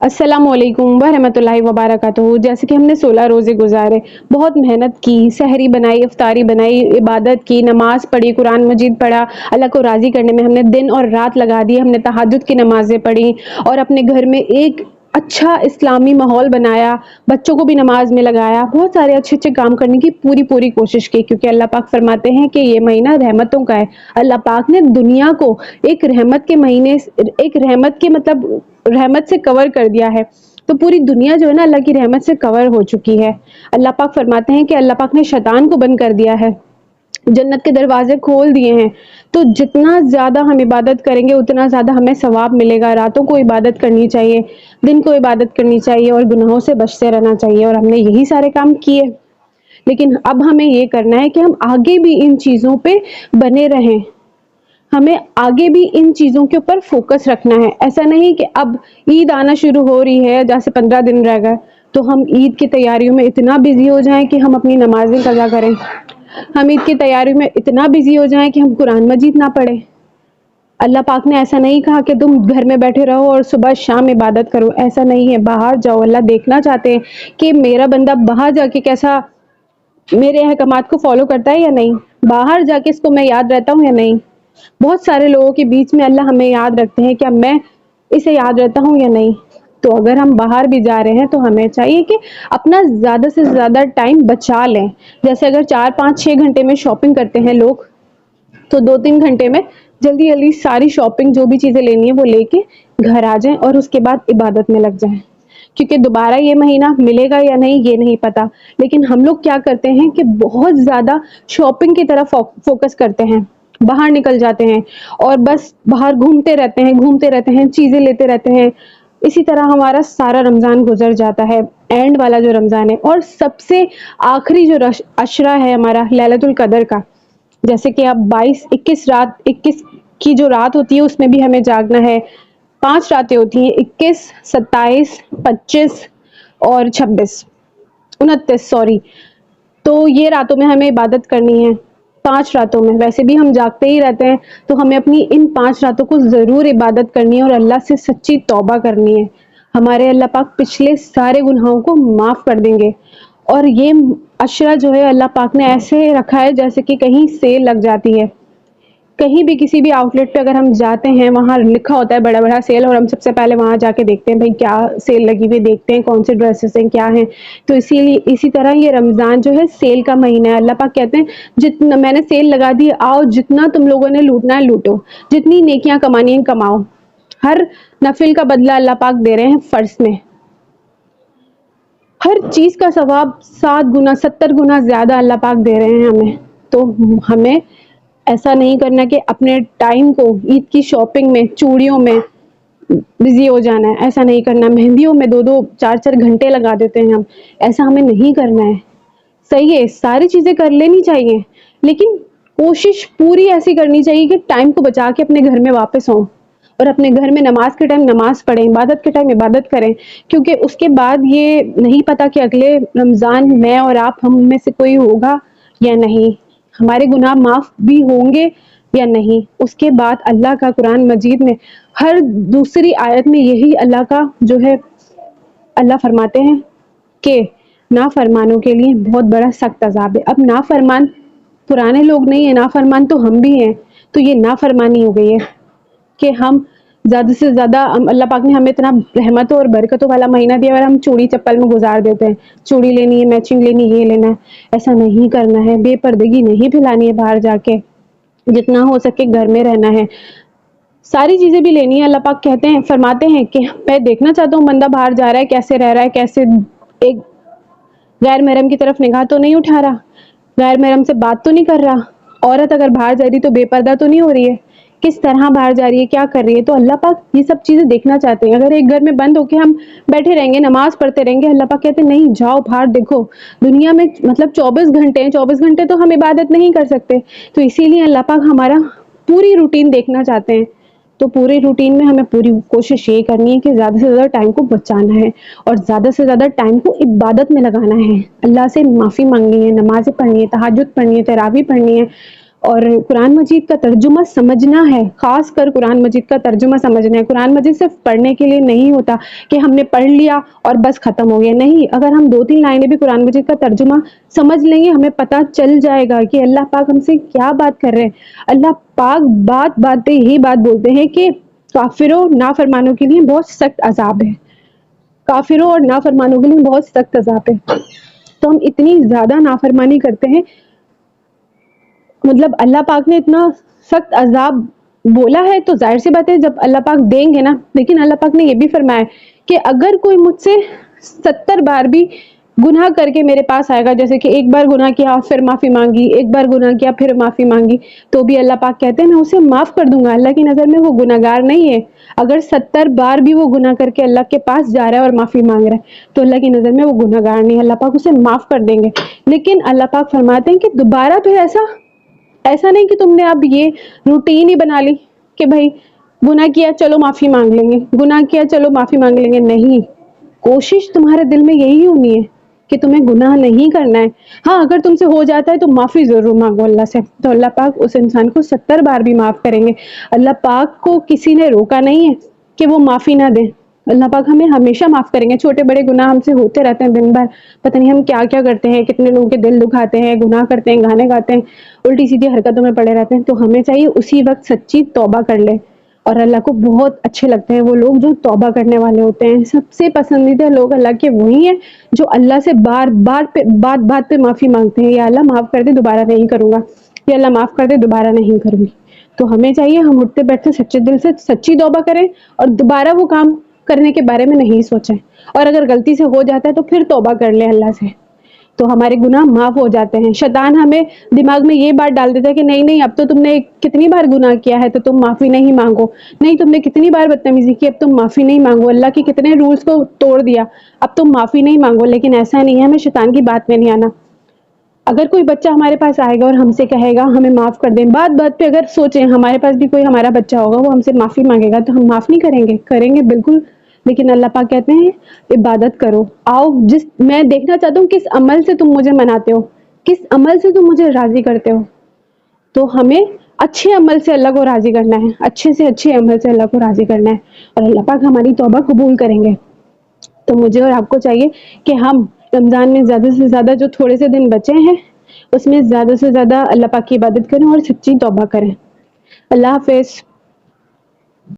अस्सलाम वालेकुम वरहमतुल्लाहि वबारकातुहू। जैसे कि हमने 16 रोज़े गुज़ारे, बहुत मेहनत की, सहरी बनाई, इफ्तारी बनाई, इबादत की, नमाज़ पढ़ी, कुरान मजीद पढ़ा, अल्लाह को राज़ी करने में हमने दिन और रात लगा दी, हमने तहज्जुद की नमाज़ें पढ़ी और अपने घर में एक अच्छा इस्लामी माहौल बनाया, बच्चों को भी नमाज़ में लगाया, बहुत सारे अच्छे-अच्छे काम करने की पूरी-पूरी कोशिश की क्योंकि अल्लाह पाक फरमाते हैं कि ये महीना रहमतों का है। अल्लाह पाक ने दुनिया को एक रहमत के महीने एक रहमत के मतलब रहमत से कवर कर दिया है। तो पूरी दुनिया जो है ना अल्लाह की रहमत से कवर हो चुकी है। अल्लाह पाक फरमाते हैं कि अल्लाह पाक ने शैतान को बंद कर दिया है, जन्नत के दरवाज़े खोल दिए हैं। तो जितना ज़्यादा हम इबादत करेंगे उतना ज़्यादा हमें सवाब मिलेगा। रातों को इबादत करनी चाहिए, दिन को इबादत करनी चाहिए और गुनाहों से बचते रहना चाहिए और हमने यही सारे काम किए। लेकिन अब हमें ये करना है कि हम आगे भी इन चीज़ों पे बने रहें। हमें आगे भी इन चीज़ों के ऊपर फ़ोकस रखना है। ऐसा नहीं कि अब ईद आना शुरू हो रही है, जैसे 15 दिन रह गए, तो हम ईद की तैयारियों में इतना बिज़ी हो जाएँ कि हम अपनी नमाज़ें कज़ा करें। हम ईद की तैयारियों में इतना बिज़ी हो जाएँ कि हम कुरान मजीद ना पढ़ें। अल्लाह पाक ने ऐसा नहीं कहा कि तुम घर में बैठे रहो और सुबह शाम इबादत करो, ऐसा नहीं है। बाहर जाओ, अल्लाह देखना चाहते हैं कि मेरा बंदा बाहर जाके कैसा मेरे अहकामात को फ़ॉलो करता है या नहीं? बाहर जाके इसको मैं याद रहता हूँ या नहीं? बहुत सारे लोगों के बीच में अल्लाह हमें याद रखते हैं, क्या मैं इसे याद रहता हूँ या नहीं? तो अगर हम बाहर भी जा रहे हैं तो हमें चाहिए कि अपना ज़्यादा से ज़्यादा टाइम बचा लें। जैसे अगर 4, 5, 6 घंटे में शॉपिंग करते हैं लोग, तो 2-3 घंटे में जल्दी-जल्दी सारी शॉपिंग जो भी चीज़ें लेनी है वो लेके घर आ जाएँ और उसके बाद इबादत में लग जाएँ। क्योंकि दोबारा ये महीना मिलेगा या नहीं ये नहीं पता। लेकिन हम लोग क्या करते हैं कि बहुत ज़्यादा शॉपिंग की तरफ फ़ोकस करते हैं। बाहर निकल जाते हैं और बस बाहर घूमते रहते हैं, चीज़ें लेते रहते हैं। इसी तरह हमारा सारा रमज़ान गुज़र जाता है, एंड वाला जो रमज़ान है और सबसे आखिरी जो अशरा है हमारा लैलतुल कदर का, जैसे कि अब 21 की जो रात होती है उसमें भी हमें जागना है। 5 रातें होती हैं, 21, 27, 25 और 26, 29 सॉरी। तो ये रातों में हमें इबादत करनी है, 5 रातों में। वैसे भी हम जागते ही रहते हैं, तो हमें अपनी इन 5 रातों को ज़रूर इबादत करनी है और अल्लाह से सच्ची तौबा करनी है। हमारे अल्लाह पाक पिछले सारे गुनाहों को माफ़ कर देंगे और ये अशरा जो है अल्लाह पाक ने ऐसे रखा है जैसे कि कहीं सेल लग जाती है। कहीं भी किसी भी आउटलेट पे अगर हम जाते हैं, वहाँ लिखा होता है बड़ा-बड़ा सेल और हम सबसे पहले वहाँ जाके देखते हैं भई क्या सेल लगी हुई है, देखते हैं कौन सी ड्रेसेस हैं, क्या हैं। तो इसीलिए इसी तरह ये रमज़ान जो है सेल का महीना है। अल्लाह पाक कहते हैं जितना मैंने सेल लगा दी, आओ जितना तुम लोगों ने लूटना है लूटो, जितनी नेकियाँ कमानी है कमाओ। हर नफ़िल का बदला अल्लाह पाक दे रहे हैं फ़र्ज़ में। हर चीज़ का सवाब 7 गुना 70 गुना ज़्यादा अल्लाह पाक दे रहे हैं हमें। तो हमें ऐसा नहीं करना कि अपने टाइम को ईद की शॉपिंग में, चूड़ियों में बिज़ी हो जाना है, ऐसा नहीं करना। मेहंदियों में 2-2, 4-4 घंटे लगा देते हैं हम, ऐसा हमें नहीं करना है। सही है, सारी चीज़ें कर लेनी चाहिए, लेकिन कोशिश पूरी ऐसी करनी चाहिए कि टाइम को बचा के अपने घर में वापस हों और अपने घर में नमाज़ के टाइम नमाज़ पढ़ें, इबादत के टाइम इबादत करें, क्योंकि उसके बाद ये नहीं पता कि अगले रमज़ान मैं और आप हम में से कोई होगा या नहीं, हमारे गुनाह माफ़ भी होंगे या नहीं। उसके बाद अल्लाह का कुरान मजीद में हर दूसरी आयत में यही अल्लाह का जो है अल्लाह फरमाते हैं कि नाफरमानों के लिए बहुत बड़ा सख्त अज़ाब है। अब नाफरमान पुराने लोग नहीं है, नाफरमान तो हम भी हैं। तो ये नाफरमानी हो गई है कि हम ज़्यादा से ज़्यादा अल्लाह पाक ने हमें इतना रहमतों और बरकतों वाला महीना दिया और हम चूड़ी चप्पल में गुजार देते हैं। चूड़ी लेनी है, मैचिंग लेनी है, ये लेना है, ऐसा नहीं करना है। बेपर्दगी नहीं फैलानी है बाहर जाके, जितना हो सके घर में रहना है। सारी चीज़ें भी लेनी है। अल्लाह पाक कहते हैं फरमाते हैं कि मैं देखना चाहता हूँ बंदा बाहर जा रहा है, कैसे रह रहा है, कैसे एक गैर महरम की तरफ निगाह तो नहीं उठा रहा, गैर महरम से बात तो नहीं कर रहा। औरत अगर बाहर जा रही तो बेपर्दा तो नहीं हो रही है, किस तरह बाहर जा रही है, क्या कर रही है। तो अल्लाह पाक ये सब चीज़ें देखना चाहते हैं। अगर एक घर में बंद होके हम बैठे रहेंगे, नमाज़ पढ़ते रहेंगे, अल्लाह पाक कहते हैं नहीं जाओ बाहर देखो। दुनिया में मतलब 24 घंटे हैं, 24 घंटे तो हम इबादत नहीं कर सकते। तो इसीलिए अल्लाह पाक हमारा पूरी रूटीन देखना चाहते हैं। तो पूरे रूटीन में हमें पूरी कोशिश ये करनी है कि ज़्यादा से ज़्यादा टाइम को बचाना है और ज़्यादा से ज़्यादा टाइम को इबादत में लगाना है। अल्लाह से माफ़ी माँगनी है, नमाज़ें पढ़नी है, तहज्जुद पढ़नी है, तरावी पढ़नी है اور قرآن مجید کا ترجمہ سمجھنا ہے، خاص کر قرآن مجید کا ترجمہ سمجھنا ہے۔ قرآن مجید صرف پڑھنے کے لیے نہیں ہوتا کہ ہم نے پڑھ لیا اور بس ختم ہو گیا، نہیں، اگر ہم 2-3 لائنیں بھی قرآن مجید کا ترجمہ سمجھ لیں گے، ہمیں پتہ چل جائے گا کہ اللہ پاک ہم سے کیا بات کر رہے ہیں۔ اللہ پاک بات بات پہ یہی بات بولتے ہیں کہ کافروں نافرمانوں کے لیے بہت سخت عذاب ہے، کافروں اور نافرمانوں کے لیے بہت سخت عذاب ہے۔ تو ہم اتنی زیادہ نافرمانی کرتے ہیں، مطلب اللہ پاک نے اتنا سخت عذاب بولا ہے تو ظاہر سی بات ہے جب اللہ پاک دیں گے نا، لیکن اللہ پاک نے یہ بھی فرمایا کہ اگر کوئی مجھ سے 70 بار بھی گناہ کر کے میرے پاس آئے گا، جیسے کہ ایک بار گناہ کیا پھر معافی مانگی، ایک بار گناہ کیا پھر معافی مانگی، تو بھی اللہ پاک کہتے ہیں میں اسے معاف کر دوں گا۔ اللہ کی نظر میں وہ گناہگار نہیں ہے۔ اگر 70 بار بھی وہ گناہ کر کے اللہ کے پاس جا رہا ہے اور معافی مانگ رہا ہے تو اللہ کی نظر میں وہ گناہگار نہیں ہے، اللہ پاک اسے معاف کر دیں گے۔ لیکن اللہ پاک فرماتے ہیں کہ دوبارہ پھر ایسا نہیں کہ تم نے اب یہ روٹین ہی بنا لی کہ بھائی گناہ کیا چلو معافی مانگ لیں گے، گناہ کیا چلو معافی مانگ لیں گے، نہیں، کوشش تمہارے دل میں یہی ہونی ہے کہ تمہیں گناہ نہیں کرنا ہے۔ ہاں اگر تم سے ہو جاتا ہے تو معافی ضرور مانگو اللہ سے، تو اللہ پاک اس انسان کو 70 بار بھی معاف کریں گے۔ اللہ پاک کو کسی نے روکا نہیں ہے کہ وہ معافی نہ دے، اللہ پاک ہمیں ہمیشہ معاف کریں گے۔ چھوٹے بڑے گناہ ہم سے ہوتے رہتے ہیں دن بھر، پتہ نہیں ہم کیا کیا کرتے ہیں، کتنے لوگوں کے دل دکھاتے ہیں، گناہ کرتے ہیں، گانے گاتے ہیں، الٹی سیدھی حرکتوں میں پڑے رہتے ہیں، تو ہمیں چاہیے اسی وقت سچی توبہ کر لے۔ اور اللہ کو بہت اچھے لگتے ہیں وہ لوگ جو توبہ کرنے والے ہوتے ہیں۔ سب سے پسندیدہ لوگ اللہ کے وہی ہیں جو اللہ سے بار بار پہ بات بات پہ معافی مانگتے ہیں، یا اللہ معاف کر دے دوبارہ نہیں کروں گا، یا اللہ معاف کر دے دوبارہ نہیں کروں گی۔ تو ہمیں چاہیے ہم اٹھتے بیٹھتے سچے دل سے سچی توبہ کریں اور دوبارہ وہ کام کرنے کے بارے میں نہیں سوچیں، اور اگر غلطی سے ہو جاتا ہے تو پھر توبہ کر لیں اللہ سے، تو ہمارے گناہ معاف ہو جاتے ہیں۔ شیطان ہمیں دماغ میں یہ بات ڈال دیتا ہے کہ نہیں نہیں، اب تو تم نے کتنی بار گناہ کیا ہے تو تم معافی نہیں مانگو، نہیں تم نے کتنی بار بدتمیزی کی اب تم معافی نہیں مانگو، اللہ کے کتنے رولز کو توڑ دیا اب تم معافی نہیں مانگو۔ لیکن ایسا نہیں ہے، ہمیں شیطان کی بات میں نہیں آنا۔ اگر کوئی بچہ ہمارے پاس آئے گا اور ہم سے کہے گا ہمیں معاف کر دیں، بات بات پہ اگر سوچیں ہمارے پاس بھی کوئی ہمارا بچہ ہوگا وہ ہم سے معافی مانگے گا تو ہم معاف نہیں کریں گے؟ کریں گے بالکل۔ لیکن اللہ پاک کہتے ہیں عبادت کرو، آؤ میں دیکھنا چاہتا ہوں کس عمل سے تم مجھے مناتے ہو، کس عمل سے تم مجھے راضی کرتے ہو۔ تو ہمیں اچھے عمل سے اللہ کو راضی کرنا ہے، اچھے سے اچھے عمل سے اللہ کو راضی کرنا ہے، اور اللہ پاک ہماری توبہ قبول کریں گے۔ تو مجھے اور آپ کو چاہیے کہ ہم رمضان میں زیادہ سے زیادہ جو تھوڑے سے دن بچے ہیں اس میں زیادہ سے زیادہ اللہ پاک کی عبادت کریں اور سچی توبہ کریں۔ اللہ حافظ۔